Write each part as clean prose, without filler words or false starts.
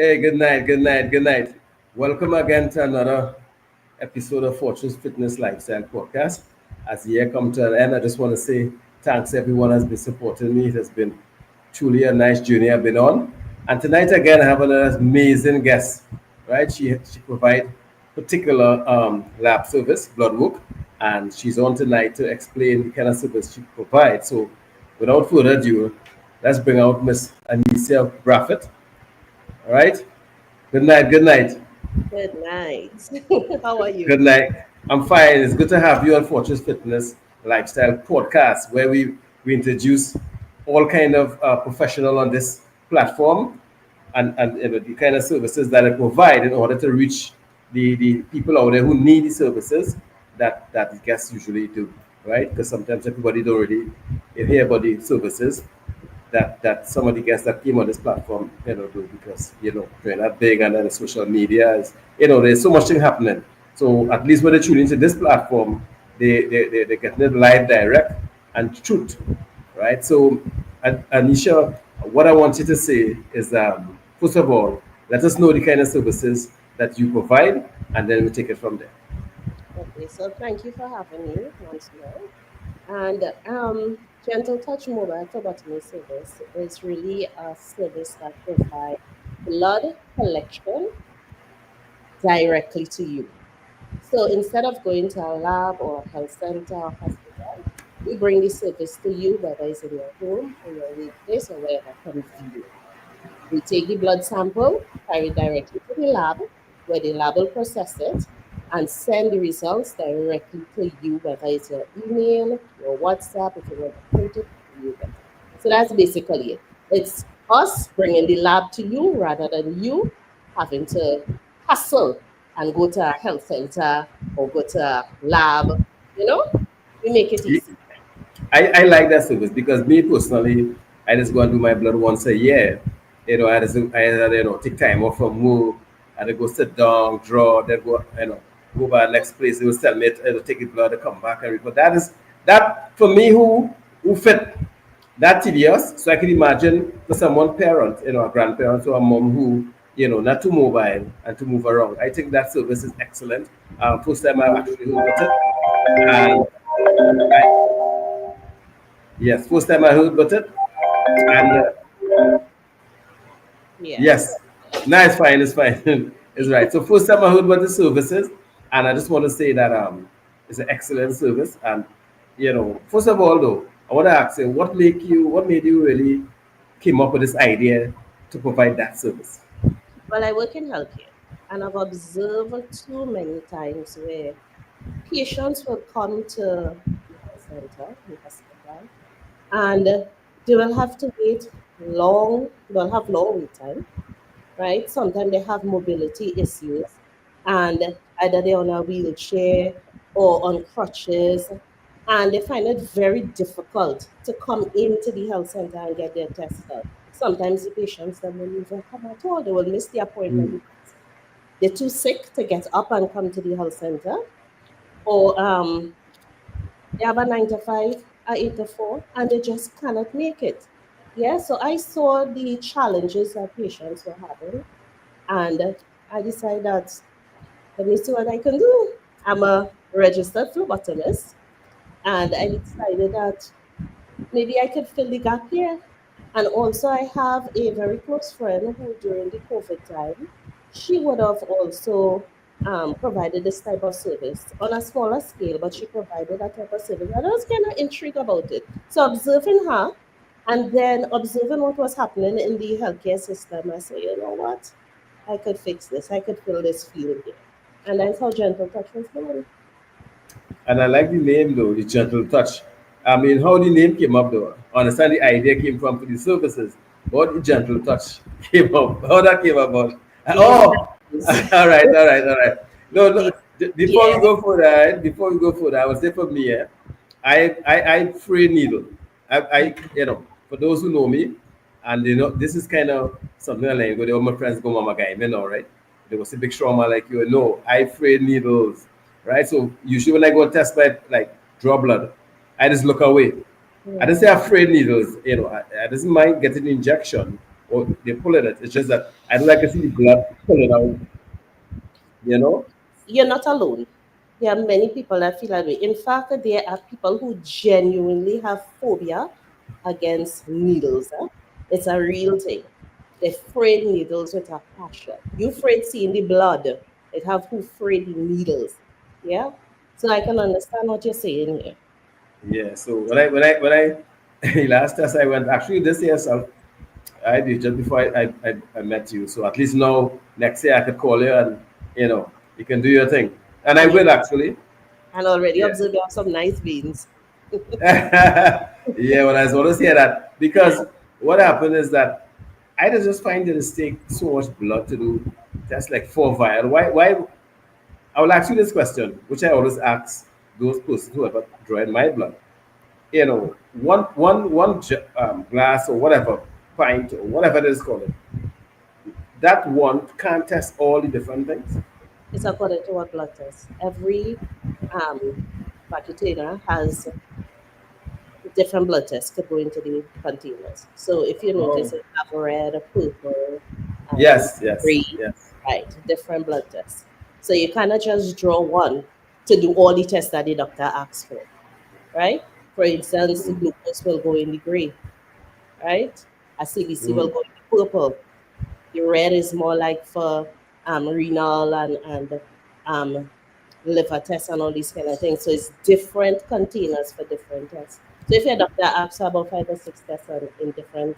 Hey, good night, good night, good night. Welcome again to another episode of Fortune's Fitness Lifestyle Podcast. As the year comes to an end, I just want to say thanks everyone has been supporting me. It has been truly a nice journey I've been on. And tonight again, I have another amazing guest. Right? She provide particular lab service, blood work, and she's on tonight to explain the kind of service she provides. So, without further ado, let's bring out Miss Anicia Braffett. All right. Good night. Good night. Good night. How are you? Good night. I'm fine. It's good to have you on Fortress Fitness Lifestyle Podcast, where we introduce all kind of professional on this platform and the kind of services that I provide in order to reach the people out there who need the services that the guests usually do, right? Because sometimes everybody don't really hear about the services that some of the guests that came on this platform, do because they're not big and then the social media is, there's so much thing happening. So at least when they tune into this platform, they're getting it live, direct, and truth, right? So, Anisha, what I want you to say is, first of all, let us know the kind of services that you provide, and then we take it from there. Okay, so thank you for having me once more. And Gentle Touch Mobile Phlebotomy Service is really a service that provides blood collection directly to you. So instead of going to a lab or a health center or hospital, we bring the service to you, whether it's in your home or your workplace or wherever convenient. We take the blood sample, carry it directly to the lab, where the lab will process it and send the results directly to you, whether it's your email, your WhatsApp, if you want to print it, you get it. So that's basically it. It's us bringing the lab to you rather than you having to hustle and go to a health center or go to a lab. You know, we make it easy. I like that service because me personally, I just go and do my blood once a year. Take time off from work, and I go sit down, draw, then go by the next place. They will tell me, take the blood, come back and report. That for me who fit that tedious. So I can imagine for someone parent, a grandparent or a mom who, not too mobile and to move around. I think that service is excellent. First time I actually heard about it, and I, yes, first time I heard about it, and Yes. yes, no, it's fine, it's fine, it's right. So first time I heard about the services, and I just want to say that it's an excellent service. And first of all, though, I want to ask you, what made you really came up with this idea to provide that service? Well, I work in healthcare, and I've observed too many times where patients will come to the health center, the hospital, and they will have to wait long, they'll have long wait time, right? Sometimes they have mobility issues, and either they're on a wheelchair or on crutches, and they find it very difficult to come into the health center and get their test done. Sometimes the patients that will even come at all, they will miss the appointment Mm. because they're too sick to get up and come to the health center, or they have a 9 to 5, a 8 to 4, and they just cannot make it. Yeah, so I saw the challenges that patients were having, and I decided that let me see what I can do. I'm a registered phlebotomist, and I decided that maybe I could fill the gap here. And also, I have a very close friend who, during the COVID time, she would have also provided this type of service on a smaller scale, but she provided that type of service. And I was kind of intrigued about it. So, observing her and then observing what was happening in the healthcare system, I said, you know what? I could fix this. I could fill this field here. And that's how Gentle Touch was born. And I like the name though, the gentle touch. I mean, how the name came up though. I understand the idea came from for the services, but the gentle touch came up. How that came about? Yes, Oh, all right, all right, all right. No, no. yes, Before we yes. go further, I would say for me, I free needle. For those who know me, and this is kind of something like go. All my friends go, mama guy, right? There was a big trauma like you. No, I free needles, right? So usually when I go test my like draw blood, I just look away. I Yeah. don't say afraid needles. I doesn't mind getting injection, or they're pulling it. It's just that I don't like to see the blood pulling out, you know? You're not alone. There are many people that feel that way. In fact, there are people who genuinely have phobia against needles. It's a real thing. They're afraid needles with a passion. You afraid seeing the blood. It have who afraid the needles. Yeah. So I can understand what you're saying here. Yeah. So when I last test I went actually this year, so I did just before I met you. So at least now next year I could call you and you can do your thing. And I And you will actually. and already Yeah. observe you have some nice veins. Yeah, well, I was going to say that because what happened is that I just find that it takes so much blood to do just like 4 vial. Why? I will ask you this question, which I always ask those persons who ever drawn my blood. One glass or whatever pint or whatever it is called. That one can't test all the different things. It's according to what blood test. Every um, container has different blood tests could go into the containers. So if you Oh, notice, it have red, purple, yes, yes, green, yes. right? Different blood tests. So you cannot just draw one to do all the tests that the doctor asks for, right? For instance, the glucose will go in the gray, right? A CBC will Mm. go in the purple. The red is more like for renal and um, liver tests and all these kind of things. So it's different containers for different tests. So if your doctor asks you about 5 or 6 tests in different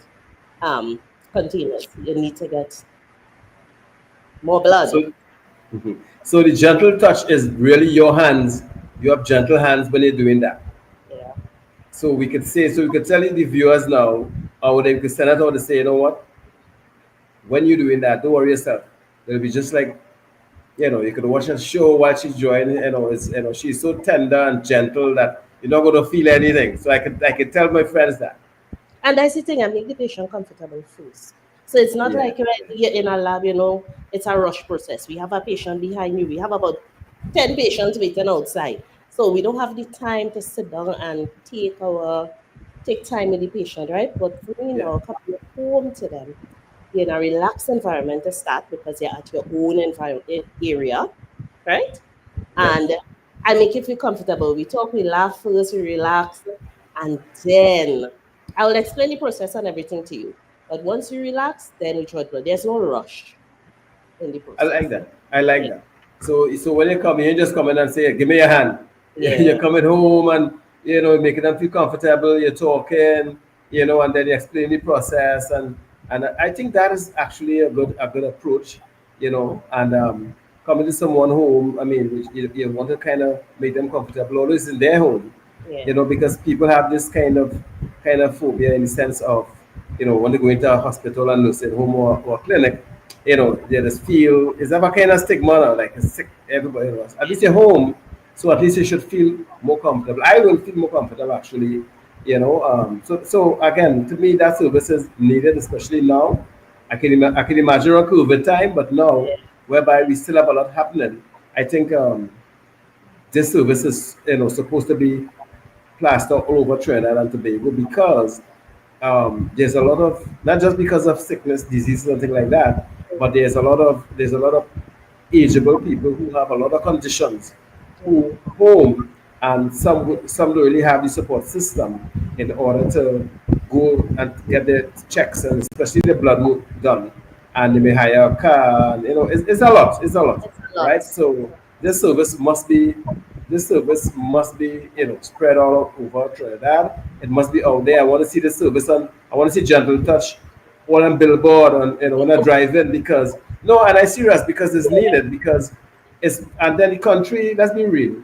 um, containers, you need to get more blood. So, mhm. So the gentle touch is really your hands. You have gentle hands when you're doing that. Yeah. So we could tell the viewers now, or they could send it out to say, you know what, when you're doing that, don't worry yourself. It'll be just like, you could watch a show while she's joining, she's so tender and gentle that you're not going to feel anything. So I could tell my friends that. And that's the thing, I make the patient comfortable first. So it's not Yeah. like you're in a lab, it's a rush process. We have a patient behind you. We have about 10 patients waiting outside. So we don't have the time to sit down and take time with the patient, right? But for me Yeah. now, coming home to them, you're in a relaxed environment to start because you're at your own environment area, right? Yes. And I make you feel comfortable. We talk, we laugh first, we relax, and then I will explain the process and everything to you. But once you relax, then we draw blood. There's no rush in the I like process. that. I like Yeah. that. So when you come, you just come in and say, "Give me your hand." You're Yeah. coming home and making them feel comfortable. You're talking, and then you explain the process, and I think that is actually a good approach, and coming to someone home. I mean, you want to kind of make them comfortable, always in their home, Yeah. because people have this kind of phobia in the sense of, when they go into a hospital and nursing home or clinic, they just feel it's have a kind of stigma now, like it's sick, everybody knows. At least you're home, so at least you should feel more comfortable. I will feel more comfortable actually, so again, to me, that service is needed, especially now. I can imagine on COVID time, but now, whereby we still have a lot happening, I think this service is supposed to be plastered all over Trinidad and Tobago because there's a lot of, not just because of sickness, disease, something like that, but there's a lot of ageable people who have a lot of conditions who Mhm. home, and some don't really have the support system in order to go and get their checks and especially the blood work done, and they may hire a car, and it's a lot, It's a lot. right? So this service must be this service must be, spread all over Trinidad. It must be out there. I want to see the service, and I want to see Gentle Touch all on billboard, and when I drive in, because no, and I serious because it's needed, because and then the country. Let's be real.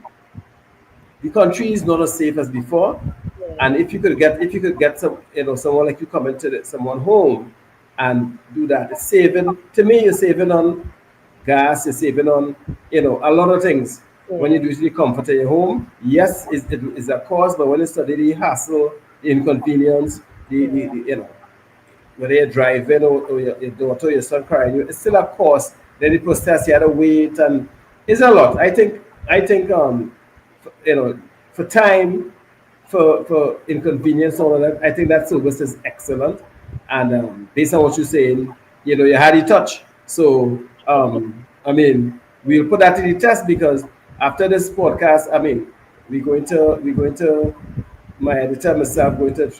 The country is not as safe as before, Yeah. and if you could get someone like you coming to someone home and do that, it's saving, to me, you're saving on gas, you're saving on a lot of things when you Yeah. do the comfort of your home. Yes, it's a cost, but when you study the hassle, the inconvenience, Yeah. whether you're driving or your daughter or your son crying, it's still a cost. Then the process, you had to wait, and it's a lot. I think you know, for time, for inconvenience, all of that. I think that service is excellent. And based on what you're saying, you had a touch. So I mean, we'll put that to the test because after this podcast, I mean, we're going to my editor myself going to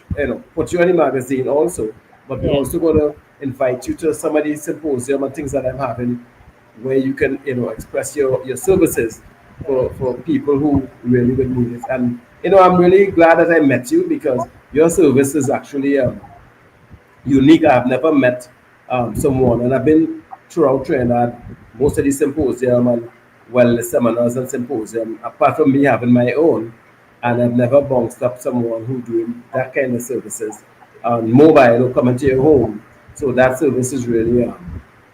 put you in the magazine also, but we're Yeah, also going to invite you to some of these symposium and things that I'm having where you can express your services right. for people who really would need it. And I'm really glad that I met you because your service is actually unique. I've never met someone, and I've been throughout Trinidad, most of the symposium and wellness seminars and symposium, apart from me having my own, and I've never bounced up someone who doing that kind of services on mobile or coming to your home. So that service is really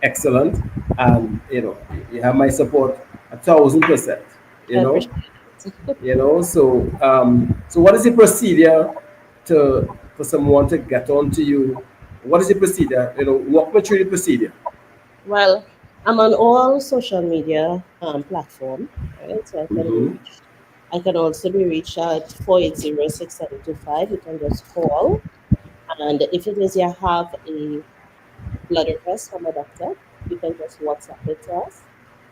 excellent, and you have my support 1,000%. I You know, appreciate it. so what is the procedure to for someone to get on to you? What is the procedure? Walk me through the procedure. Well, I'm on all social media platform, right? So I can be Mm-hmm. reached. I can also be reached at 480-6725. You can just call. And if it is you have a blood request from a doctor, you can just WhatsApp it to us,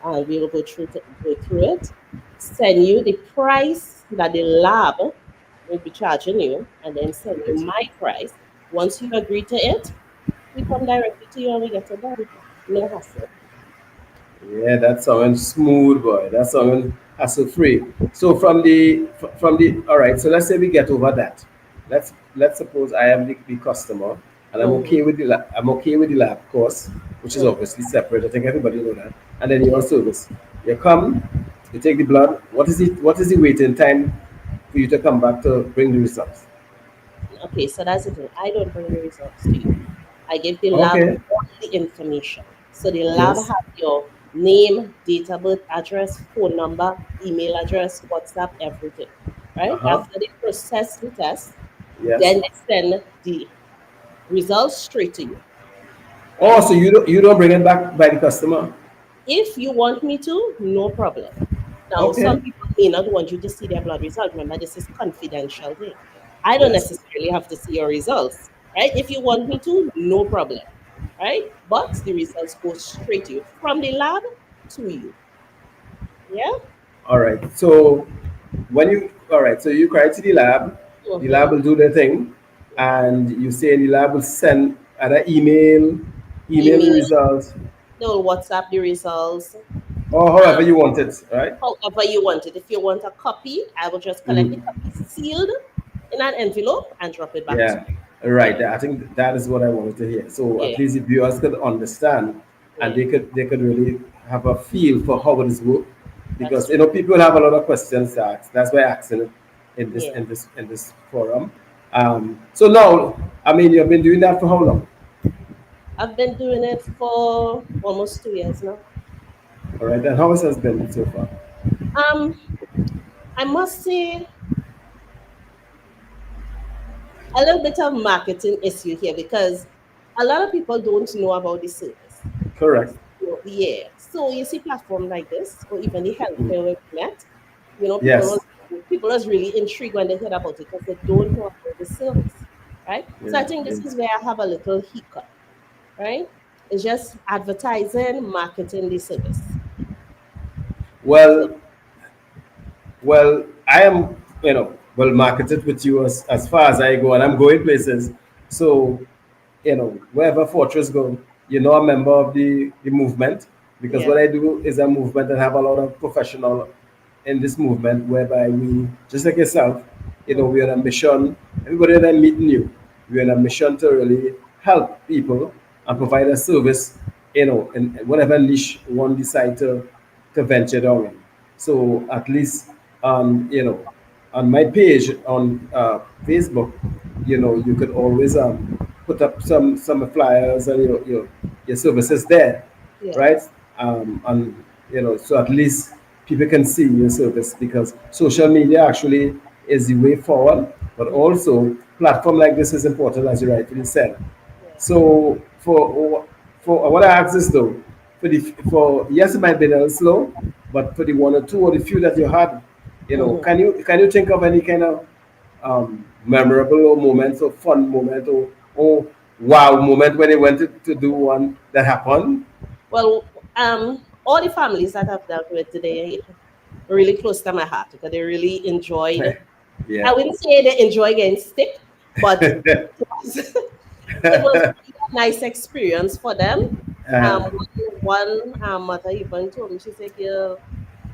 and we will go through it. Send you the price that the lab will be charging you, and then send you Right. my price. Once you agree to it, we come directly to you and we get it done. No hassle. Yeah, that sounds smooth, boy. That sounds hassle free. So from the all right. So let's say we get over that. Let's suppose I am the customer and Mm-hmm. I'm okay with the lab course, which is Mm-hmm. obviously separate. I think everybody know that. And then your Yeah. service. You come, you take the blood. What is the waiting time for you to come back to bring the results? Okay, so that's the thing. I don't bring the results to you. I give the lab Okay. all the information. So the lab Yes. have your name, date of birth, address, phone number, email address, WhatsApp, everything. Right? Uh-huh. After they process the test, Yes. then they send the results straight to you. Oh, Right? so you don't bring it back by the customer? If you want me to, no problem. Now, some Okay. people may not want you to see their blood result. Remember, this is confidential thing. I don't Yes. necessarily have to see your results, right? If you want me to, no problem, right? But the results go straight to you from the lab to you. Yeah. All right. So all right, so you cry to the lab Mm-hmm. will do their thing, and you say the lab will send either email the Email, results, they will WhatsApp the results, or however you want it, right? however you want it. If you want a copy, I will just collect the Mhm. copy sealed in an envelope and drop it back to Yeah, you. right. Yeah. I think that is what I wanted to hear. So Yeah. at least the viewers could understand, and Yeah. they could really have a feel for how it is work, That's because true. people have a lot of questions to ask. That's why I asked it in this Yeah. in this in this forum. So now, I mean, you've been doing that for how long? I've been doing it for almost 2 years now. All right, and how has it been so far? Um, I must say a little bit of marketing issue here because a lot of people don't know about the service. Correct. So, yeah. So you see platform like this, or even the Mm. healthcare web net, Yes. people was really intrigued when they heard about it because they don't know about the service, right? So I Yeah. think Yeah. this is where I have a little hiccup, right? It's just advertising, marketing the service. So Well, I am, well marketed with you as far as I go, and I'm going places. So, wherever Fortress go, a member of the movement, because yeah, what I do is a movement and have a lot of professional in this movement, whereby we, just like yourself, we're on a mission. Everybody that I'm meeting you, we're on a mission to really help people and provide a service, in whatever niche one decide to venture down in. So at least, on my page on Facebook, you could always put up some flyers and your services there, yeah, right? And so at least people can see your service, because social media actually is the way forward, but mhm, also platform like this is important, as you rightly said. yeah, So for what I ask is though, for yes, it might be a little slow, but for the one or two or the few that you had, mhm. can you think of any kind of memorable or moments or fun moment, or wow moment when they went to do one that happened? Well, all the families that I've dealt with today are really close to my heart because they really enjoyed. I Yeah. wouldn't say they enjoy getting sick, but it was, it was really a nice experience for them. uh, One mother even told me, she said, "Girl,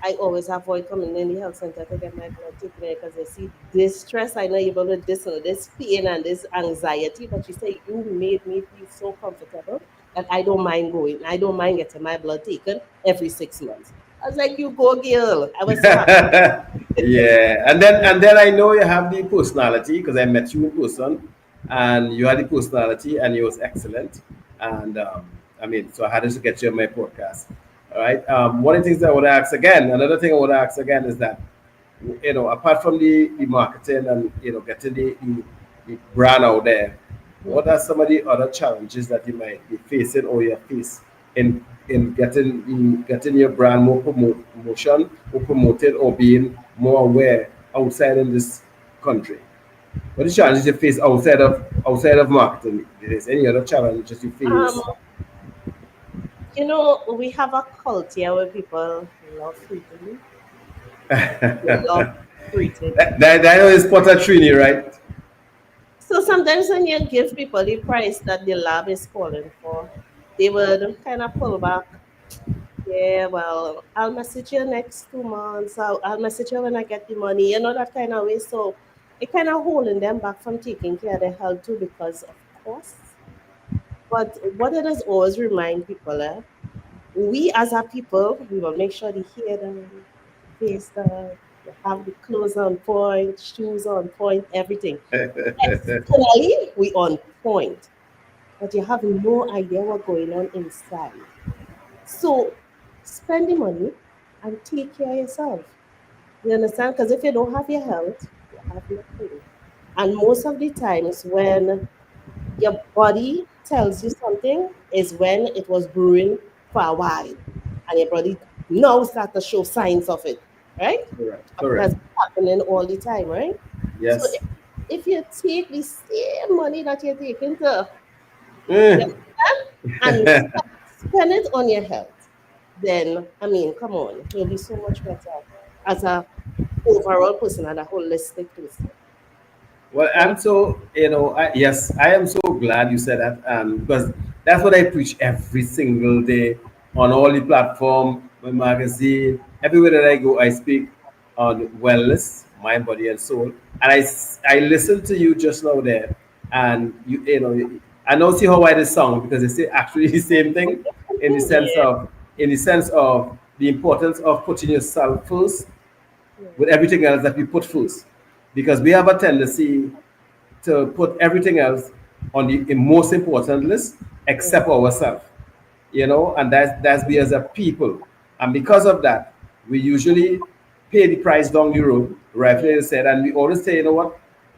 I always avoid coming in the health center to get my blood taken because I see this stress. I know you're able with this and this pain and this anxiety, but she said you made me feel so comfortable that I don't mind going. I don't mind getting my blood taken every 6 months." I was like, "You go, girl." I was so happy. yeah, and then I know you have the personality because I met you in person, and you had the personality, and it was excellent. And I mean, so I had to get you on my podcast. All right. One of the things I would ask again, another thing I would ask again is that, apart from the marketing and getting the brand out there, what are some of the other challenges that you might be facing or you face in getting your brand more promotion or promoted or being more aware outside in this country? What are the challenges you face outside of marketing? Is there any other challenges you face? Um, we have a culture where people love freedom, they love that, greeting. that is Potter Trini, right? So sometimes when you give people the price that the lab is calling for, they would kind of pull back. Yeah, well, I'll message you next 2 months. I'll message you when I get the money, that kind of way. So it kind of holding them back from taking care of their health too because of costs. But what it does always remind people, we as a people, we will make sure the hair done, face done, you have the clothes on point, shoes on point, everything. Externally, we on point, but you have no idea what's going on inside. So spend the money and take care of yourself. You understand? Because if you don't have your health, you have nothing. And most of the times when your body tells you something is when it was brewing for a while. And your body now start to show signs of it. Right? Correct. That's Correct. happening all the time, right? So Yes. if you take the same money that you're taking to you Mm. understand, and spend it on your health, then I mean, come on, you'll be so much better as a overall person and a holistic person. Well, Right? yes, I am so glad you said that, because that's what I preach every single day on all the platform, my magazine, everywhere that I go, I speak on wellness, mind, body, and soul. And I listened to you just now there, and I now see how I did song because they say actually the same thing in the sense Yeah. of the importance of putting yourself first Yeah. with everything else that we put first, because we have a tendency to put everything else on the most important list Mhm. except ourselves, and that's we as a people. And because of that, we usually pay the price down the road, rightly Yeah. you said, and we always say,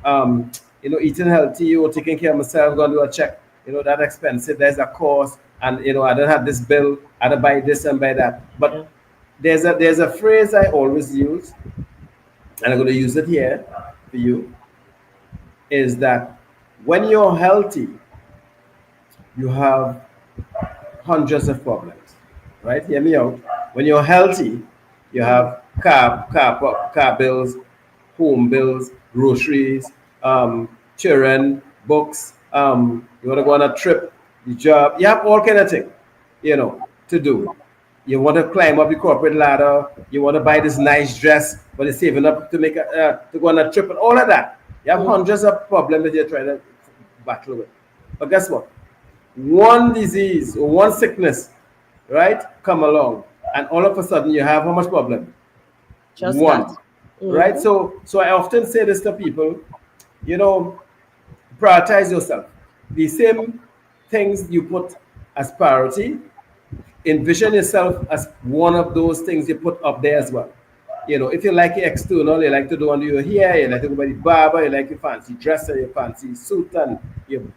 um, eating healthy or taking care of myself, going to do a check, that expensive, there's a cost, and I don't have this bill, I don't buy this and buy that. Yeah. But there's a phrase I always use, and I'm going to use it here for you, is that when you're healthy, you have hundreds of problems, right? Hear me out. When you're healthy, you Mhm. have car bills, home bills, groceries, children, books. You want to go on a trip, the job. You have all kind of things, to do. You want to climb up the corporate ladder. You want to buy this nice dress, but you're saving up to to go on a trip and all of that. You have Mhm. hundreds of problems that you're trying to battle with. But guess what? One disease or one sickness, right, come along, and all of a sudden you have how much problem? Just that. One, right? Hmm. So I often say this to people, you know, prioritize yourself. The same things you put as priority, envision yourself as one of those things you put up there as well. If you like your external, you like to do under your hair, you like to go by the barber, you like your fancy dress and your fancy suit, and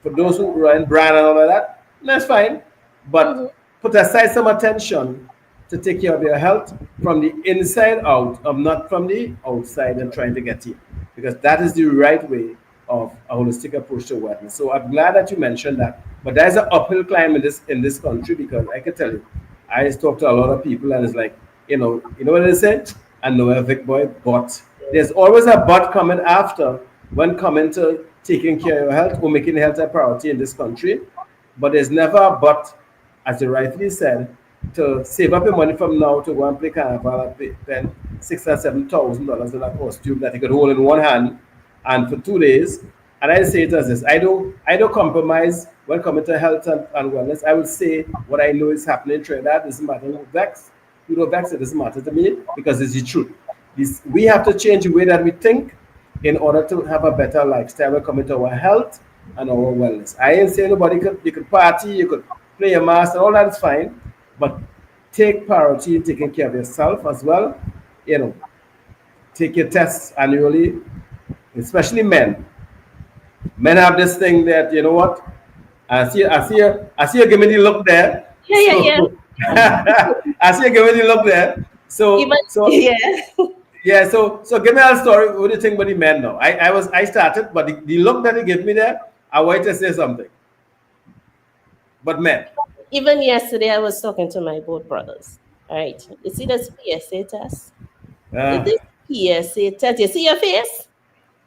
for those who run brand and all of that, that's fine. Hmm. But put aside some attention to take care of your health from the inside out, not from the outside and trying to get here. Because that is the right way of a holistic approach to wellness. So I'm glad that you mentioned that. But there's an uphill climb in this country, because I can tell you, I just talk to a lot of people and it's like, you know what they say? I know a Vic boy, but there's always a but coming after when coming to taking care of your health or making health a priority in this country. But there's never a but, as you rightly said, to save up your money from now to go and play carnival and spend $6,000 or $7,000 in a costume that you could hold in one hand and for 2 days. And I say it as this: I don't compromise when coming to health and wellness. I will say what I know is happening in Trinidad. It doesn't matter who vex, who don't vex, it doesn't matter to me because it's the truth. We have to change the way that we think in order to have a better lifestyle when coming to our health and our wellness. I ain't saying nobody could you could party, you could play your mask, and all that is fine, but take priority in taking care of yourself as well. You know, take your tests annually, especially men. Men have this thing that, you know what? I see you giving the look there. Yeah, yeah, yeah. So I see you giving the look there. Even So yeah. yeah, so give me a story. What do you think about the men now? I started, but the look that he gave me there, I wanted to say something. But men. Even yesterday, I was talking to my both brothers. All right, you see this PSA test? Uh, This PSA test. You see your face,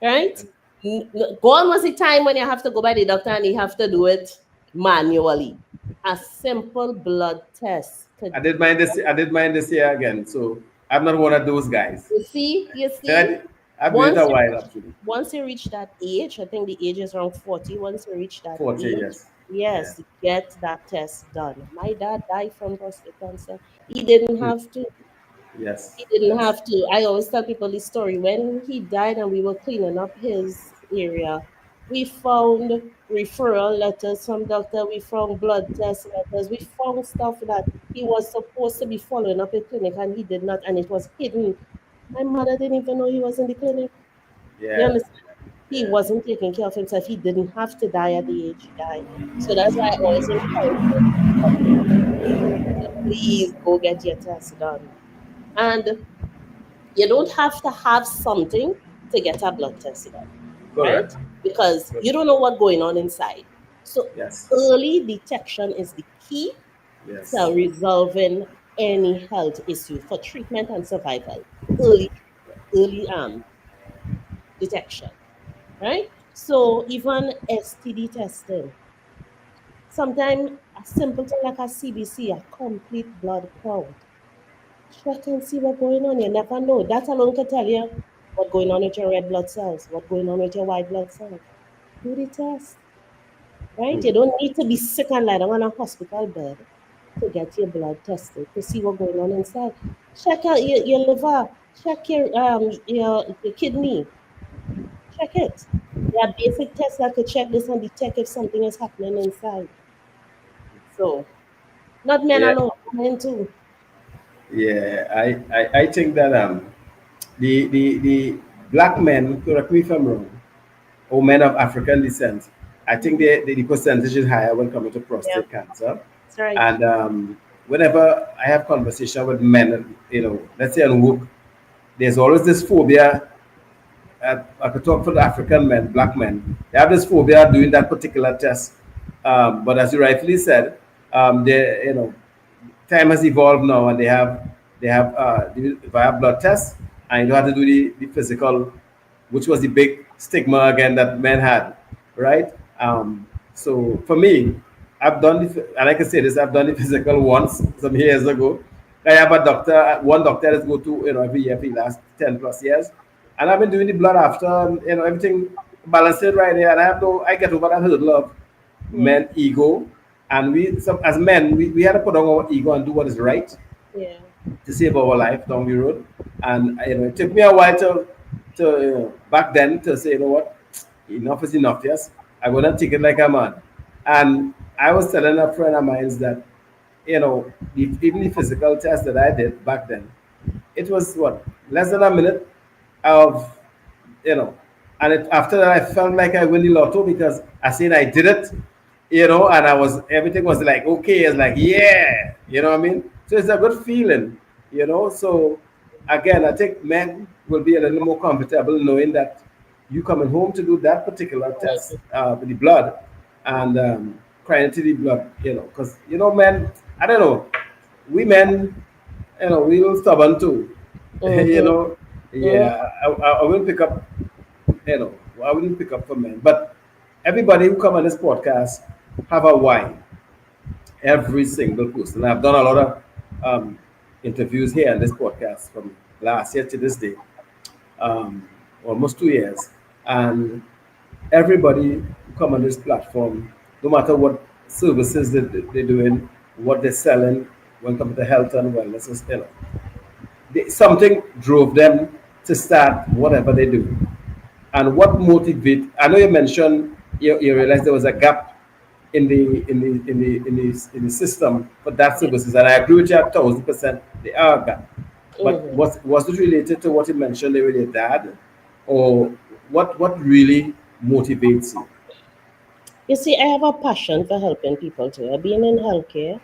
right? Gone was the time when you have to go by the doctor and you have to do it manually. A simple blood test could. I did mine this year again. So I'm not one of those guys. You see, And I've been it once a you while actually. once you reach that age, I think the age is around 40. Once you reach that 40 age, years. Yeah. yes, get that test done. My dad died from prostate cancer. He didn't Hmm. have to. Yes. He didn't Yes. have to. I always tell people this story. When he died and we were cleaning up his area, we found referral letters from doctor. We found blood test letters. We found stuff that he was supposed to be following up at clinic and he did not, and it was hidden. My mother didn't even know he was in the clinic. You Yeah. understand? He Yeah. wasn't taking care of himself. He didn't have to die at the age he died. So that's why I always encourage people, please go get your test done. And you don't have to have something to get a blood test done, right? Correct. Because Correct. you don't know what's going on inside. So Yes. early detection is the key Yes. to resolving any health issue for treatment and survival. Early treatment, early detection, right? So even STD testing, sometimes a simple thing like a CBC, a complete blood count. Check and see what's going on. You never know. That alone can tell you what's going on with your red blood cells, what's going on with your white blood cells. Do the test, right? Hmm. You don't need to be sick and lie down on a hospital bed to get your blood tested to see what's going on inside. Check out your liver, check your kidney, check it. There are basic tests that could check this and detect if something is happening inside. So, not men Yeah. alone, women too. Yeah. I think that the black men, correct me if I'm wrong, or men of African descent, I think Mhm. the percentage is higher when coming to Yeah, prostate cancer. that's right. And whenever I have conversation with men, let's say on work, there's always this phobia. I could talk for the African men, black men. They have this phobia doing that particular test. But as you rightly said, they, time has evolved now, and they have via blood tests, and you don't have to do the physical, which was the big stigma again that men had, right? So for me, and I can say this, I've done the physical once some years ago. I have a doctor, one doctor that go to every year for the last 10 plus years, and I've been doing the blood after, and, everything balanced it right there, and I get over that hurdle of Yeah, men ego, and as men we had to put on our ego and do what is right yeah. to save our life down the road. And it took me a while to back then to say, you know what, enough is enough. Yes, I'm gonna take it like a man. And I was telling a friend of mine that, even the physical test that I did back then, it was what, less than a minute of, you know, and after that I felt like I win the lotto because I said I did it, and everything was like okay, it's like yeah, you know what I mean. So it's a good feeling, So again, I think men will be a little more comfortable knowing that you coming home to do that particular test with the blood and crying to the blood, because men, I don't know, we men, we little stubborn too, you Mm-hmm. know. Yeah, I wouldn't pick up, you know, I wouldn't pick up for men, but everybody who come on this podcast have a why. Every single person. I've done a lot of interviews here on this podcast from last year to this day, um, almost 2 years, and everybody who come on this platform, no matter what services they're doing, what they're selling, when it comes to health and wellness, something drove them to start whatever they do. And what motivate? I know you mentioned you realized there was a gap in the system for that Yeah. services, and I agree with you 1,000%. They are a gap, but Mm-hmm. was it related to what you mentioned with your dad, or what really motivates you? You see, I have a passion for helping people too. I've been in healthcare.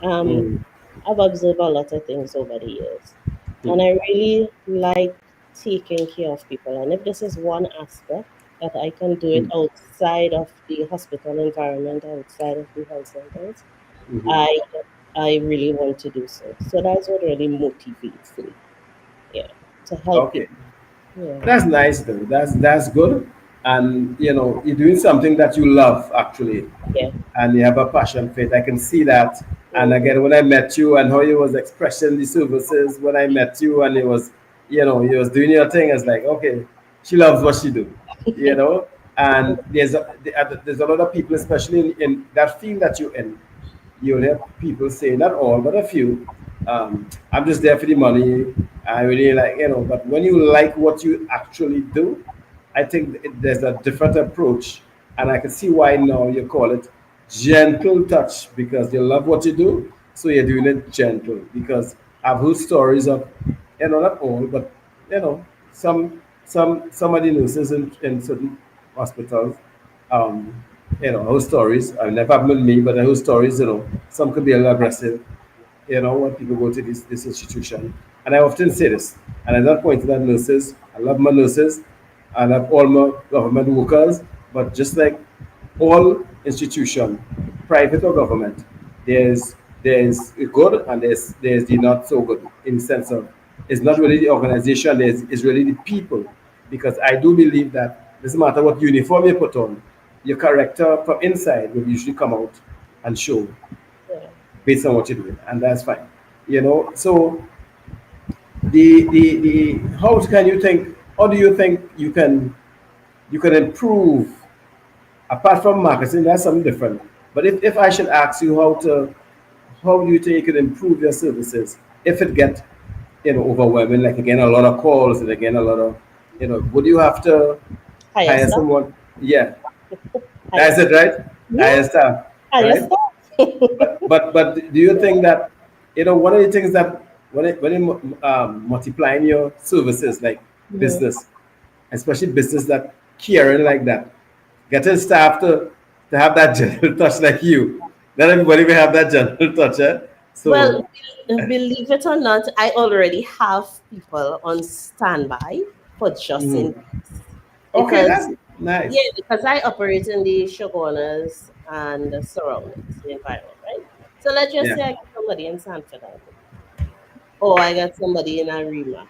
Um, Mm, I've observed a lot of things over the years, and mm, I really like taking care of people. And if this is one aspect that I can do it mm, outside of the hospital environment, outside of the health centers, mhm. I I really want to do so. So that's what really motivates me. Yeah, to help Okay. people. Yeah, That's nice though. That's good. And you're doing something that you love actually, yeah. and you have a passion for it. I can see that. And Mm-hmm. again, when I met you and how you was expressing the services when I met you, and it was, you was doing your thing, it's like, okay, she loves what she do, you know. And there's a lot of people, especially in that field that you're in, you'll hear people say, not all, but a few, I'm just there for the money. I really like, but when you like what you actually do, I think there's a different approach. And I can see why now you call it gentle touch, because you love what you do. So you're doing it gentle. Because I've heard stories of, not all, but, some of the nurses in certain hospitals, um, whose stories, I never happened with me, but whose stories, some could be a little aggressive, when people go to this institution. And I often say this, and I don't point to that nurses. I love my nurses. I love all my government workers. But just like all institution, private or government, there's good and there's the not so good, in the sense of it's not really the organization, it's really the people. Because I do believe that doesn't matter what uniform you put on, your character from inside will usually come out and show Yeah. based on what you're doing, and that's fine. So the how can you think? How do you think you can improve apart from marketing? That's something different. But if I should ask you how do you think you can improve your services if it get overwhelming? Like again, a lot of calls, and again a lot of would you have to Higher hire stuff. someone? Yeah, Higher that's stuff. it, right? Yeah, Hire staff, higher right? stuff. But do you think that one of the things that when multiplying your services like Mhm. business, especially business that caring like that, getting staff to have that gentle touch like you. Not everybody will have that gentle touch, eh? Well, So believe it or not, I already have people on standby for just in mm, case. okay, Because, that's yeah, nice. because I operate in the Shogunas and the surroundings, the environment, right? So let's just Yeah. say I get somebody in Sanford, or I got somebody in Arima.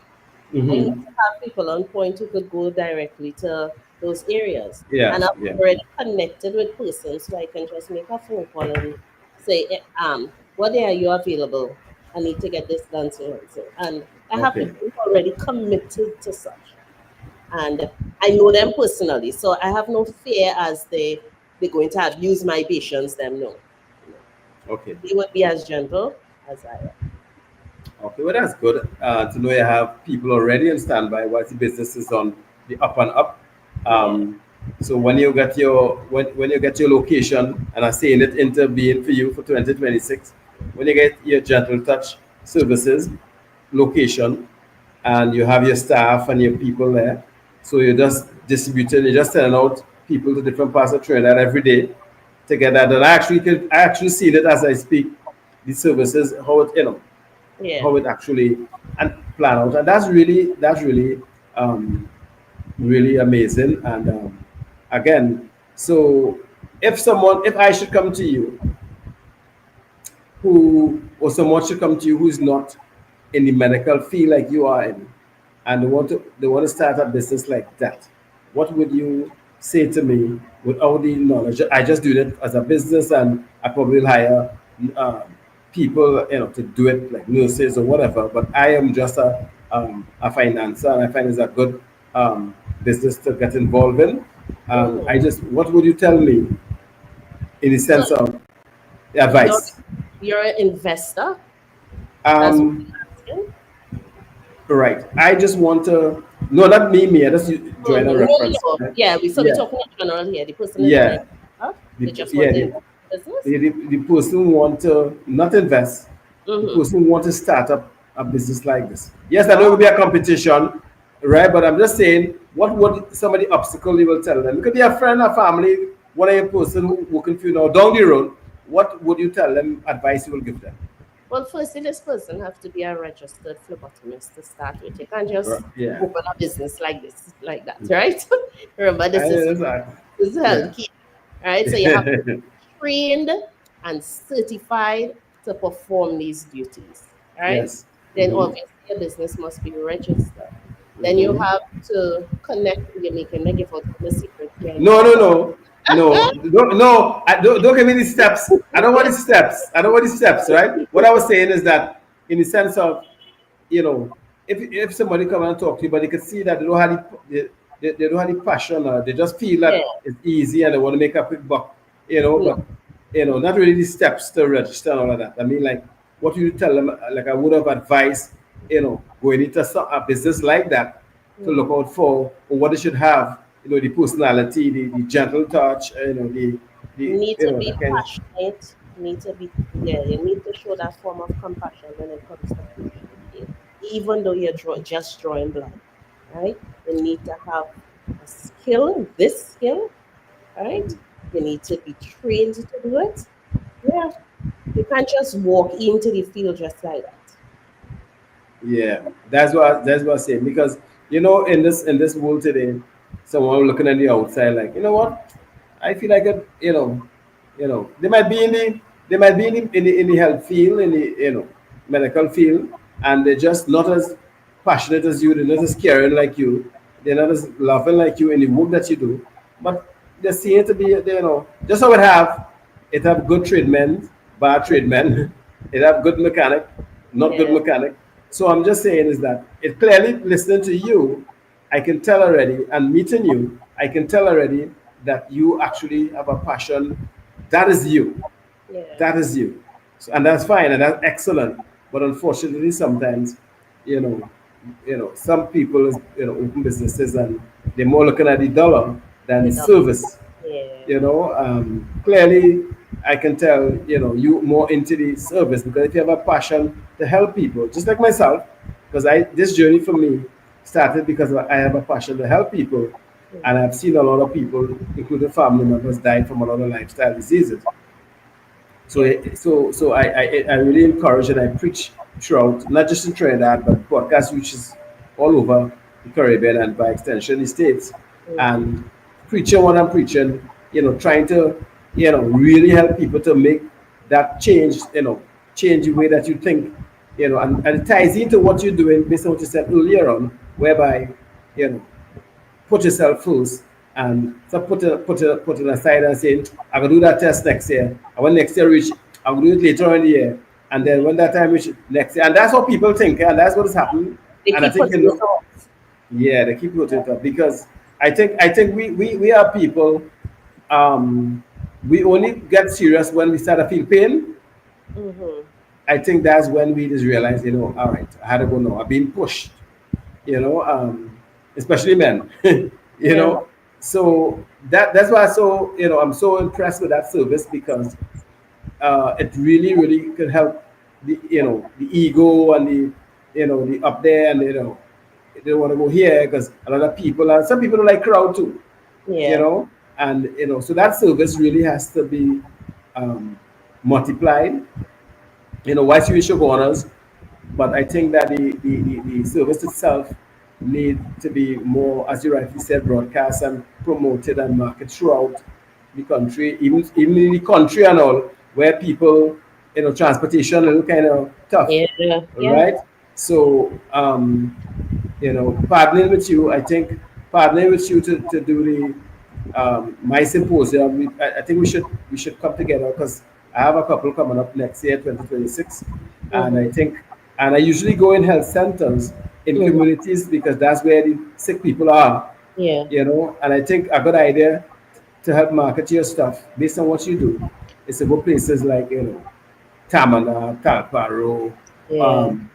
I need Mm-hmm. to have people on point who could go directly to those areas. Yeah. And I've Yeah. already connected with persons so I can just make a phone call and say, what day are you available? I need to get this done so and so. And I have Okay. people who are already committed to such. And I know them personally. So I have no fear as they're going to abuse my patients, them no. No. Okay. They would be as gentle as I am. Okay, well, that's good to know you have people already on standby while the business is on the up and up. Yeah. So when you get your location, and I'm saying it into being for you for 2026, when you get your gentle touch services location, and you have your staff and your people there, so you're just distributing, you're just sending out people to different parts of Trinidad every day to get that done. I actually see it as I speak. These services, how it Yeah. how it actually and plan out, and that's really um, really amazing. And again, so if I should come to you, who or someone should come to you who's not in the medical field like you are in, and they want to start a business like that, what would you say to me without the knowledge? I just do it as a business, and I probably will hire uh, people, to do it like nurses or whatever. But I am just a financer, and I find it's a good business to get involved in. I Mm. just, what would you tell me in the So sense of you're advice? you're an investor. That's what Um, you're asking. right. I just want to, no, not me. I just join a Mhm. No, no, reference. no. Right? Yeah, we're Yeah. talking in general here. The person is an Yeah. investor. The, They just want yeah. to invest in business. The person want to not invest. The Mm-hmm. person want to start up a business like this. Yes, I know it will Oh, be a competition, right? But I'm just saying, what would some of the obstacle you will tell them? It could be a friend, a family, one of your person who working for you now down the road. What would you tell them? Advice you will give them? well, firstly, this person have to be a registered phlebotomist to start with. You can't just Yeah. open a business like this, like that, right? Remember, I, this is yeah. healthcare, right? So you have to be trained and certified to perform these duties, right? Yes. Then Hmm. obviously your business must be registered. Then you Hmm. have to connect with your maker. Make give out the secret here in No, no, Canada. no, no, no. Don't give me the steps. I don't want the steps. I don't want the steps. Right. What I was saying is that, in the sense of, you know, if somebody come and talk to you, but they can see that they don't have they don't have the passion, or they just feel Yeah, that it's easy and they want to make a quick buck, no. but not really the steps to register and all of that. I mean, like, what you tell them, like, I would have advised, going into a business like that, to look Mhm. out for, or what they should have, the personality, the gentle touch, You need to be that kind of. passionate. You need to be, yeah, you need to show that form of compassion when it comes to patient, even though you're just drawing blood, right? You need to have a skill, this skill, right? You need to be trained to do it. Yeah, you can't just walk into the field just like that. Yeah, that's what I say, because in this world today, someone looking at the outside like, what, I feel like it, they might be in the health field, in the medical field, and they're just not as passionate as you, they're not as caring like you, they're not as loving like you in the work that you do, but they seem to be, just how it have good tradesmen, bad tradesmen, it have good mechanic, not good Yeah, mechanic. So I'm just saying is that it clearly, listening to you, I can tell already, and meeting you, I can tell already that you actually have a passion. That is you. yeah, That is you. So, and that's fine, and that's excellent. But unfortunately, sometimes, you know, some people, open businesses, and they're more looking at the dollar than the the dog. service. Yeah, Clearly, I can tell, you more into the service, because if you have a passion to help people, just like myself, because this journey for me started because I have a passion to help people, and I've seen a lot of people, including family members, die from a lot of lifestyle diseases. So, yeah, I really encourage and I preach throughout, not just in Trinidad, but podcast reaches all over the Caribbean and by extension the States. mm-hmm. And preaching what I'm preaching, trying to, really help people to make that change, change the way that you think, and it ties into what you're doing based on what you said earlier on, whereby, you know, put yourself first, and stop putting aside and saying, I'm gonna do that test next year. And when next year reach, I'm gonna do it later on in the year. And then when that time reach next year, and that's what people think, and that's what is happening. They And I keep think, putting it off. yeah, they keep putting it up, because I think we are people. Um, we only get serious when we start to feel pain. Mm-hmm. I think that's when we just realize, all right, I had to go now. I've been pushed, you know, especially men, you Yeah, know. So that's why I'm so impressed with that service, because it really, really can help the ego, and the up there, and they want to go here, because a lot of people, and some people don't like crowd too, you yeah, know, and so that service really has to be um, multiplied. Whilst you issue honors, but I think that the service itself, need to be more, as you rightly said, broadcast and promoted and marketed throughout the country, even in the country and all, where people, transportation a little kind of tough, Yeah, yeah. right? So, partnering with you, I think partnering with you to do the my symposium, I think we should come together because I have a couple coming up next year, 2026, and I Mm-hmm. think and I usually go in health centers in Mm-hmm. communities because that's where the sick people are, Yeah, and I think a good idea to help market your stuff based on what you do is to go places like Tamana, Kalparo, yeah, um,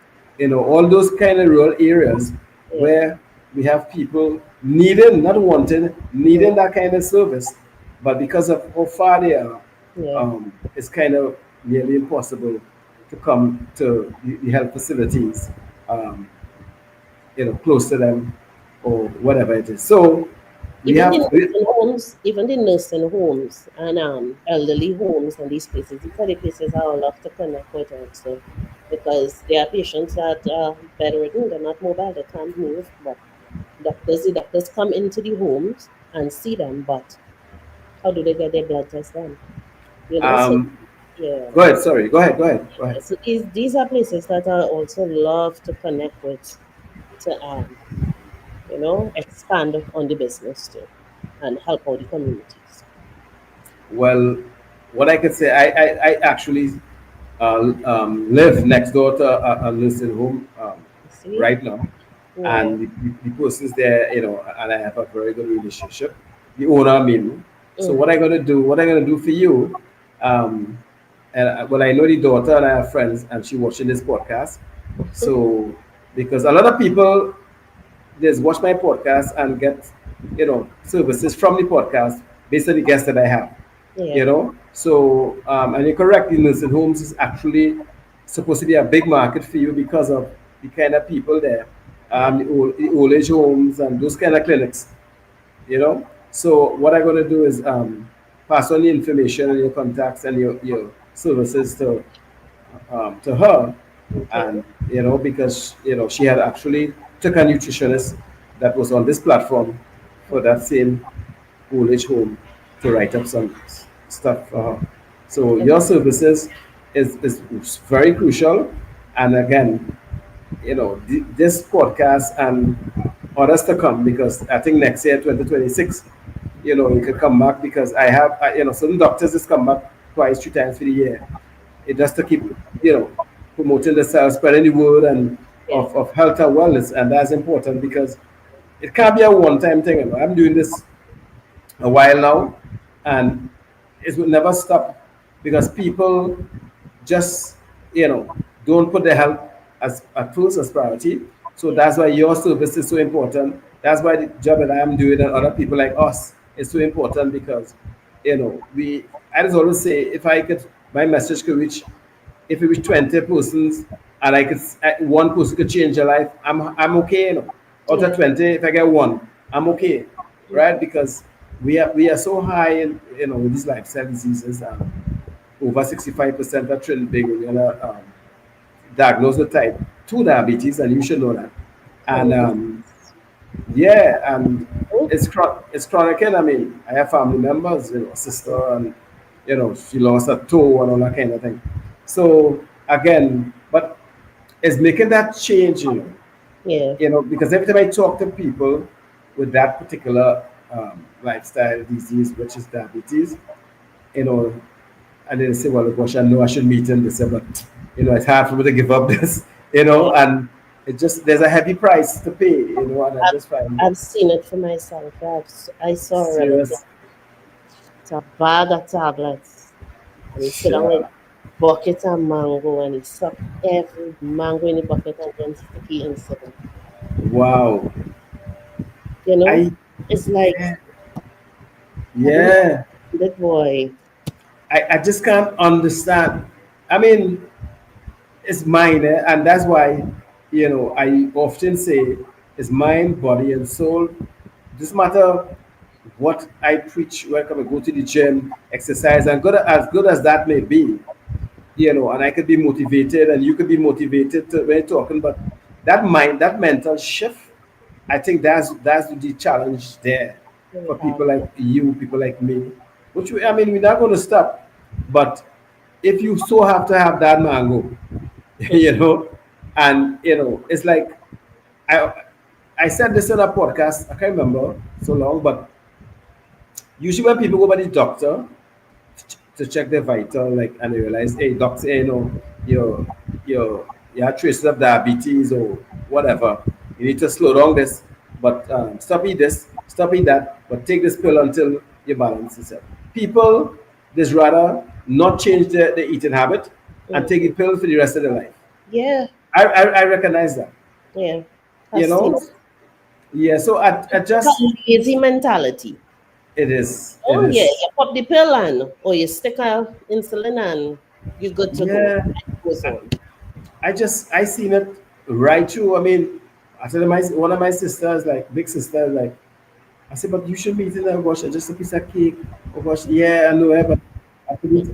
all those kind of rural areas yeah. where we have people needing, not wanting, needing Mm-hmm. that kind of service, but because of how far they are, Yeah. it's kind of nearly impossible to come to the health facilities, um, close to them or whatever it is. So we Even the have, nursing homes, even the nursing homes and elderly homes and these places, these are the places I would love to connect with also. Because there are patients that are bedridden, they're not mobile, they can't move, but the doctors come into the homes and see them, but how do they get their blood test done? You know, so um, yeah. go ahead, sorry, go ahead. So these are places that I also love to connect with to expand on the business too and help out the communities. Well, what I could say, I actually live next door to a nursing home See? right now, Yeah. and the person's there, and I have a very good relationship. The owner, I mean. So Mm-hmm. what I'm gonna do for you, um, and well, I know the daughter and I have friends, and she watching this podcast. So because a lot of people just watch my podcast and get services from the podcast based on the guests that I have. Yeah. So and you're correct, the nursing homes is actually supposed to be a big market for you because of the kind of people there, Yeah. the old age homes and those kind of clinics. So what I'm going to do is pass on the information and your contacts and your services to her, Okay. and because she had actually took a nutritionist that was on this platform for that same old age home to write up some stuff for her. So Okay. your services is very crucial, and again, this podcast and others to come, because I think next year 2026, you could come back because I have certain doctors just come back twice, 3 times for the year. It just to keep promoting the self, spreading the word and Yeah. of health and wellness, and that's important because it can't be a one-time thing. I'm doing this a while now, and it will never stop because people just don't put their health as at first as priority. So Yeah. that's why your service is so important. That's why the job that I am doing and other people like us is so important because we I just always say, if I could, my message could reach, if it reach 20 persons and one person could change your life, I'm okay. Out of Yeah. 20, if I get one, I'm okay, right? Mm-hmm. Because we are so high in with these lifestyle diseases. Over 65% of children being diagnosed with type 2 diabetes, and you should know that. Oh And yes. yeah, and Oh, it's chronic. And I mean, I have family members, a sister, and she lost a toe and all that kind of thing. So again, but it's making that change, yeah. because every time I talk to people with that particular lifestyle disease, which is diabetes, you know, and they say, well, gosh, I know I should meet him. They say, but it's hard for me to give up this, Yeah. and it just there's a heavy price to pay, and I I've, just find I've seen it for myself. I saw a relative. serious. It's a bag of tablets, and he sit down with Sure. bucket of mango, and he suck every mango in the bucket and then sticky insulin. Wow. You know, I it's like yeah, I don't yeah. that boy. I just can't understand. I mean, it's mine, and that's why I often say it's mind, body, and soul. Doesn't matter what I preach, when I go to the gym, exercise, and good as that may be, and I could be motivated, and you could be motivated when you're talking, but that mental shift, I think that's the challenge there for people like you, people like me. Which I mean, we're not going to stop, but if you so have to have that mango, you know, and it's like I I said this in a podcast. I can't remember so long, but usually when people go by the doctor to check their vital, like, and they realize, hey, doctor, you're you have traces of diabetes or whatever. You need to slow down this, but stop eat this, stop eat that, but take this pill until you balance yourself. People just rather not change their eating habit and take the pill for the rest of their life. Yeah, I recognize that. yeah. You That's know, it's yeah. So I a just lazy mentality. it Oh yeah, is you pop the pill on, or you stick a insulin and you're good to go. yeah. Life goes on. I seen it right through. I mean, I said to my one of my sisters, like big sisters, like I said, but you should be eating that. Gosh, just a piece of cake. Oh gosh, yeah, I know, but I could eat.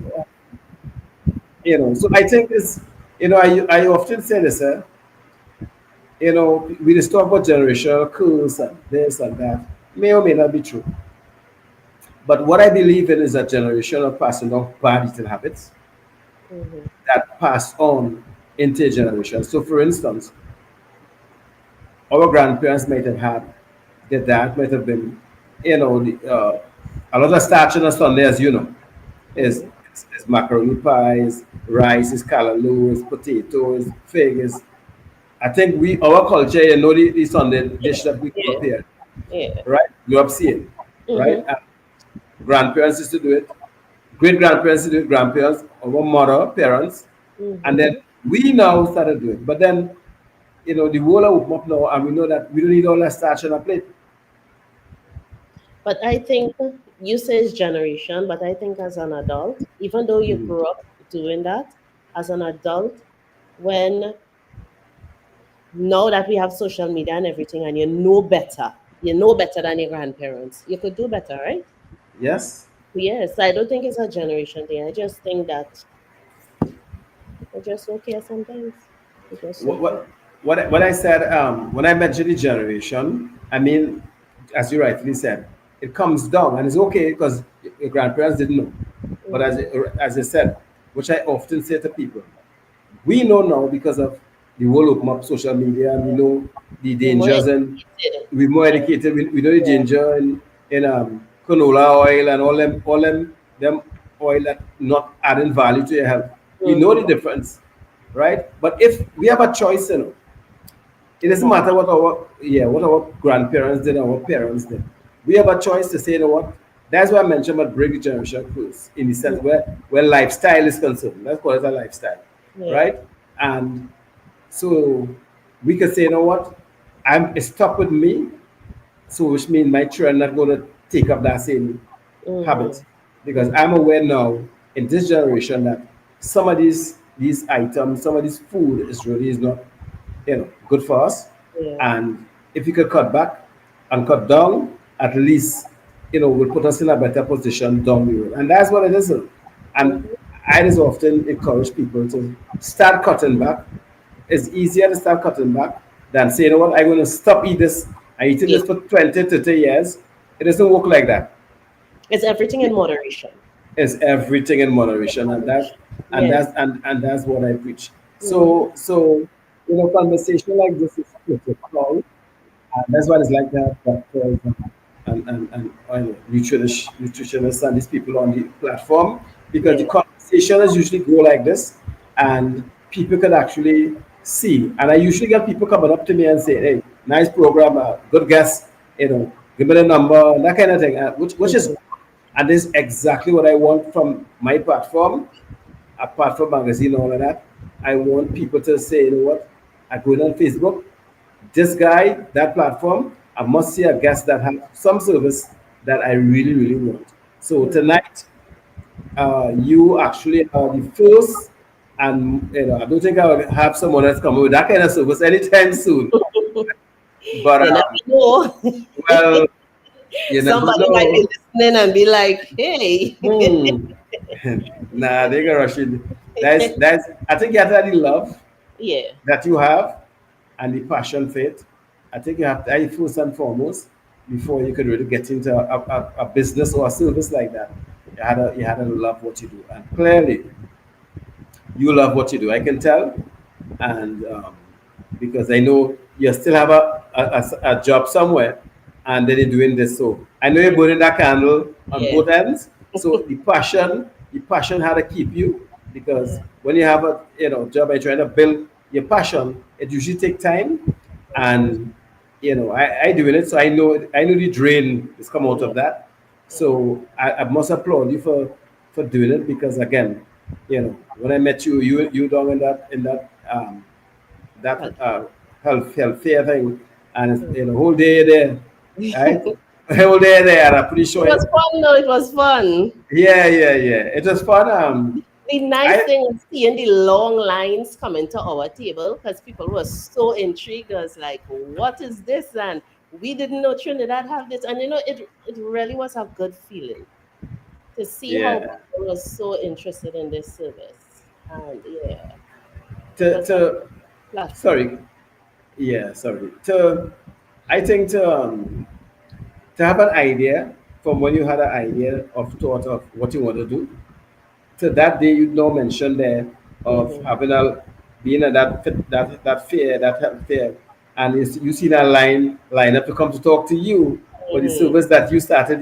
So I think it's I often say this, we just talk about generational curse and this and that. May or may not be true. But what I believe in is that generational passing on bad eating habits Hmm. that pass on intergenerations. So, for instance, our grandparents might have had, their dad might have been, a lot of starch on a Sunday, as you know, is, Hmm. is macaroni pies, rice, is callaloo, is potatoes, fig, is. I think our culture, the Sunday dish that we grew up Yeah, here, yeah. right? Grew up seeing, right? Hmm. And grandparents used to do it, great grandparents used to do it, grandparents, our mother, parents, and then Hmm. we now started doing it. But then, the world open up now, and we know that we don't need all that starch on a plate. But I think you say it's generation, but I think as an adult, even though you Mhm. grew up doing that, as an adult, when now that we have social media and everything, and you know better than your grandparents, you could do better, right? Yes. Yes, I don't think it's a generation thing. I just think that people just don't care sometimes. They just What don't care. what what I said when I mentioned the generation, I mean, as you rightly said, it comes down, and it's okay because your grandparents didn't know. But Hmm. as I said, which I often say to people, we know now because of the whole open up social media, and we know the We're more dangers, and educated. we're more Yeah, educated. We know the yeah. danger in canola oil and all them oil that not adding value to your health. We know the Hmm. difference, right? But if we have a choice, it We doesn't have. matter what our grandparents did and our parents did. We have a choice to say, what. That's why I mentioned about break generation curse in the sense where lifestyle is concerned. Let's call it a lifestyle, Yeah. right? And so we could say, what, it's stuck with me, so which means my children are not going to take up that same Hmm. habit because I'm aware now in this generation that some of these items, some of this food is not good for us. Yeah. And if you could cut back and cut down, at least will put us in a better position down the road. And that's what it is. And Hmm. I just often encourage people to start cutting back. It's easier to start cutting back than saying, what, I'm going to stop eating this. I eating Yeah. this for 20, 30 years. It doesn't work like that. It's everything in moderation. It's everything in moderation, and Yes. that's what I preach. Hmm. So conversation like this is critical, and that's why it's like that. Doctors and nutritionists and these people on the platform, because the Yeah. conversation is usually go like this, and people can actually see. And I usually get people coming up to me and say, "Hey, nice program, good guest, give me the number," that kind of thing, which is, Hmm. and this is exactly what I want from my platform, apart from magazine and all of that. I want people to say, what, I go on Facebook, this guy, that platform, I must see a guest that has some service that I really, really want. So Hmm. tonight, you actually are the first, and I don't think I will have someone else coming with that kind of service anytime soon. But You never know. well, you never Somebody might be know. listening and be like, hey. Hmm. Nah, they gonna rush it. I think you have to have the love Yeah. that you have and the passion for it. I think you have to, first and foremost, before you could really get into a business or a service like that, you had to love what you do. And clearly, you love what you do. I can tell, and because I know you still have a job somewhere, and then you're doing this. So I know you're burning that candle on Yeah. both ends. So the passion had to keep you, because when you have a job and you're trying to build your passion, it usually take time, and I doing it, so I know the drain is come out of that. So I must applaud you for doing it, because again, when I met you, you down that health fair thing, and whole day there, right? Whole day there, I'm pretty It sure. was fun though, it was fun. Yeah. It was fun. The nice I thing was seeing the long lines coming to our table because people were so intrigued. I was like, what is this? And we didn't know Trinidad have this. And it really was a good feeling to see how yeah. people were so interested in this service. And yeah, it To was a to platform. sorry. Yeah, sorry. I think to have an idea from when you had an idea of thought of what you want to do, to that day you now mentioned there of Hmm. having a being at that fair, that health fair, and you see that line up to come to talk to you for the Hmm. service that you started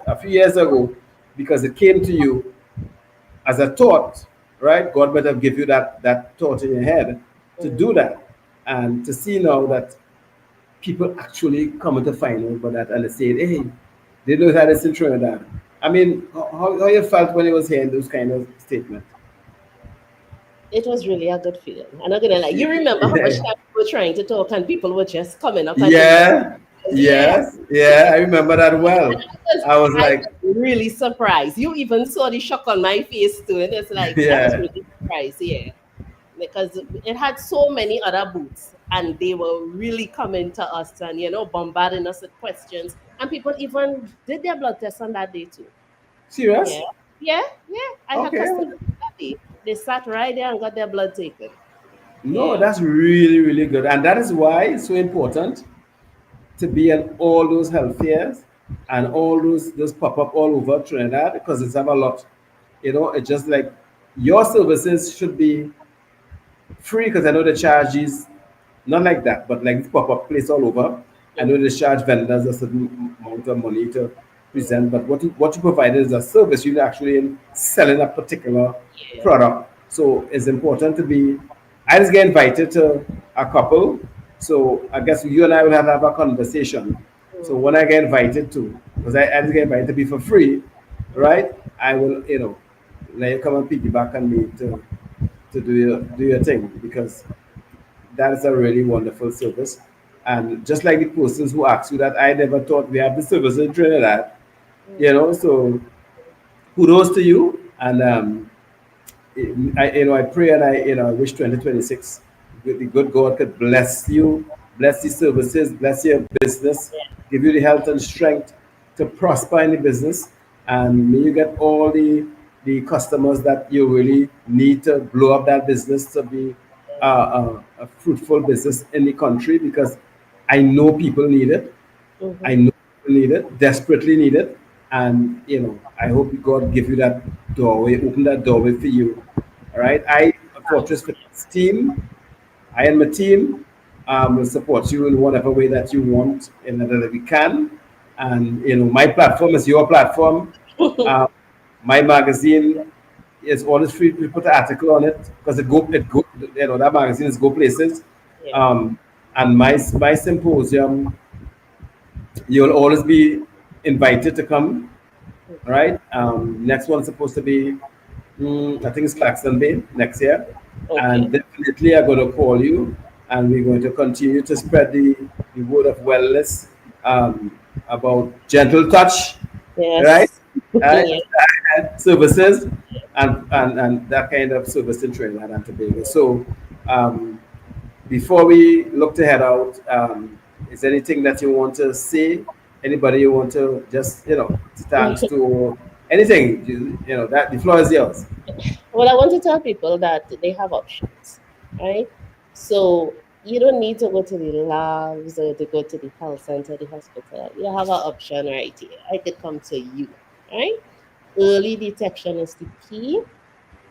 a few years ago, because it came to you as a thought, right? God might have give you that thought in your head to do Hmm. that, and to see now that people actually coming to find out about that, and they say, hey, they know that it's in Trinidad. I mean, how you felt when you was hearing those kind of statements? It was really a good feeling. I'm not gonna lie. You remember how much Yeah, time we were trying to talk and people were just coming up and interrupting yeah, us? Yeah. yes, yeah. I remember that well. I was I like, was really surprised. You even saw the shock on my face too. And it's like, I was yeah, really surprised, yeah. Because it had so many other booths and they were really coming to us and, bombarding us with questions. And people even did their blood test on that day too. Yeah. serious? Yeah. Yeah. I had Okay. customers that day. They sat right there and got their blood taken. No, Yeah. that's really, really good, and that is why it's so important to be at all those health fairs and all those pop up all over Trinidad, because it's have a lot. It's just like your services should be free, because I know the charges not like that, but like this pop up place all over. I know Mm, they charge vendors a certain amount of money to present, but what you provide is a service. You're actually selling a particular yeah. product. So it's important to be. I just get invited to a couple, so I guess you and I will have a conversation. So Mm, when I get invited to, because I just get invited to be for free, mm, right? I will, let you come and piggyback on me to do your thing, because that is a really wonderful service. And just like the persons who asked you that, I never thought we have the service in Trinidad, mm. so kudos to you. And I pray, and I wish 2026, the good God could bless you, bless the services, bless your business, give you the health and strength to prosper in the business, and may you get all the customers that you really need to blow up that business to be a fruitful business in the country, because I know people need it. I Mhm. know people need it, desperately need it. And I hope God give you that doorway, open that doorway for you. All right. Fortress Thanks. Fitness team, I and my team will support you in whatever way that you want, in that we can. And my platform is your platform. Uh, my magazine is always free. We put an article on it, because it go that magazine is go places. Yeah. Um, and my symposium, you'll always be invited to come. All Okay. right. Next one's supposed to be, I think it's Claxton Bay next year. Okay. And definitely I'm going to call you, and we're going to continue to spread the word of wellness, about gentle touch, right? Yes. Right? Yeah. Services, and that kind of service in Trinidad and Tobago. So, um, before we look to head out, is there anything that you want to say? Anybody you want to just, thanks to, or anything, that the floor is yours. Well, I want to tell people that they have options, right? So you don't need to go to the labs or to go to the health center, the hospital. You have an option right here. I could come to you, right? Early detection is the key.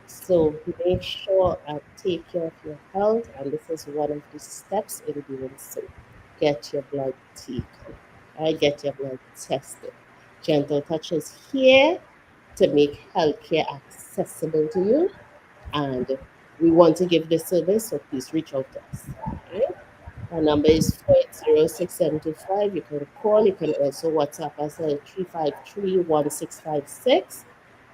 So make sure and take care of your health, and this is one of the steps in doing so. Get your blood taken, right? Get your blood tested. Gentle Touch is here to make healthcare accessible to you, and we want to give this service, so please reach out to us. Right? Our number is 4806725. You can call, you can also WhatsApp us at 3531656.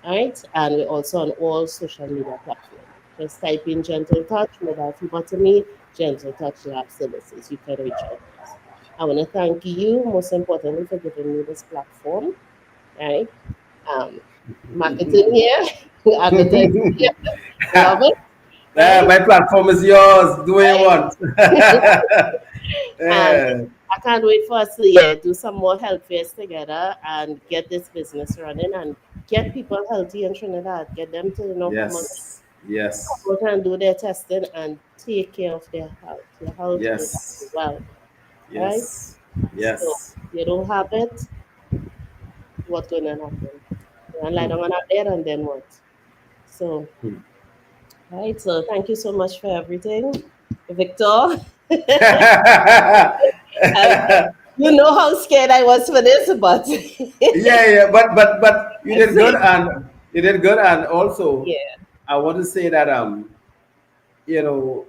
All right, and we're also on all social media platforms. Just type in Gentle Touch, mobile phlebotomy, Gentle Touch Lab Services. You can reach out to us. I want to thank you, most importantly, for giving me this platform. Right, um, marketing here, advertising here, love it. Right, My platform is yours. Do what you right. want. And Yeah. I can't wait for us to, yeah, do some more health fairs together and get this business running and get people healthy in Trinidad. Get them to, come out, Yes. Yes. and do their testing and take care of their health. Your health is Yes. well, right? Yes. So Yes. if you don't have it, what's going to happen? You're gonna lie Hmm. down on a bed and then what? So, Hmm. right. So thank you so much for everything, Victor. Um, you know how scared I was for this, but Yeah, but you let's did good, see. and you did good, and also Yeah. I want to say that you know,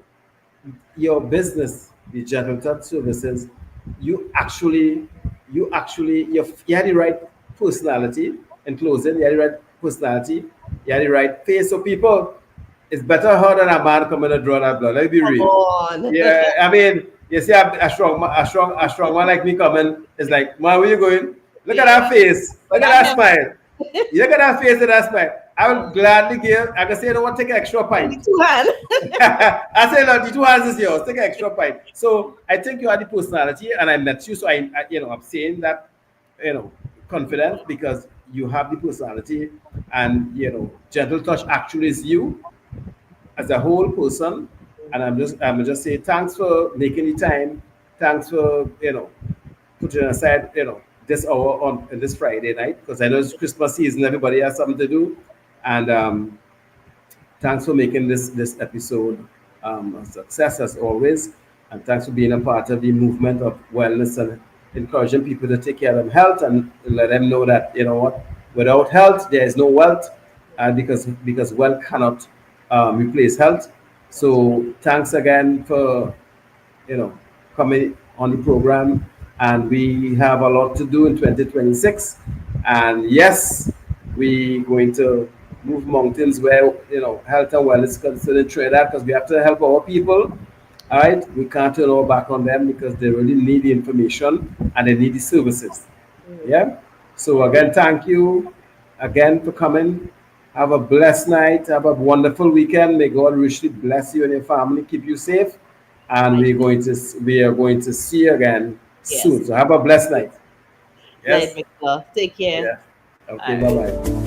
your business, the Gentle Touch Services, you actually, you had the right personality. In closing, you had the right personality, you had the right face. So people, it's better her than a man coming to draw that blood. Let's be Come real. on. Yeah, I mean, you see a strong one like me coming, it's like, man, where you going? Look at that Yeah. face. But Look at I that have smile. You look at that face and that smile. I will gladly give, I can say, you know what, take an extra only pint. two hands. I say, no, the 2 hands is yours. Take an extra pint. So I think you have the personality, and I met you. So I'm saying that, confident because you have the personality, and Gentle Touch actually is you as a whole person. And I'm just saying thanks for making the time. Thanks for putting aside this hour on this Friday night because I know it's Christmas season. Everybody has something to do, and thanks for making this episode a success as always, and thanks for being a part of the movement of wellness and encouraging people to take care of their health and let them know that what, without health there is no wealth, because wealth cannot replace health. That's right. So thanks again for coming on the program, and we have a lot to do in 2026. And yes, we going to move mountains where health and wellness is concerned in Trinidad, because we have to help our people. All right, we can't turn our back on them because they really need the information and they need the services. Mm. Yeah. So again, thank you again for coming. Have a blessed night. Have a wonderful weekend. May God richly bless you and your family. Keep you safe. And Thank we are going to see you again you. Yes. soon. So have a blessed night. Night, Yes. Victor. Take care. Yeah. Okay. All Bye right. bye.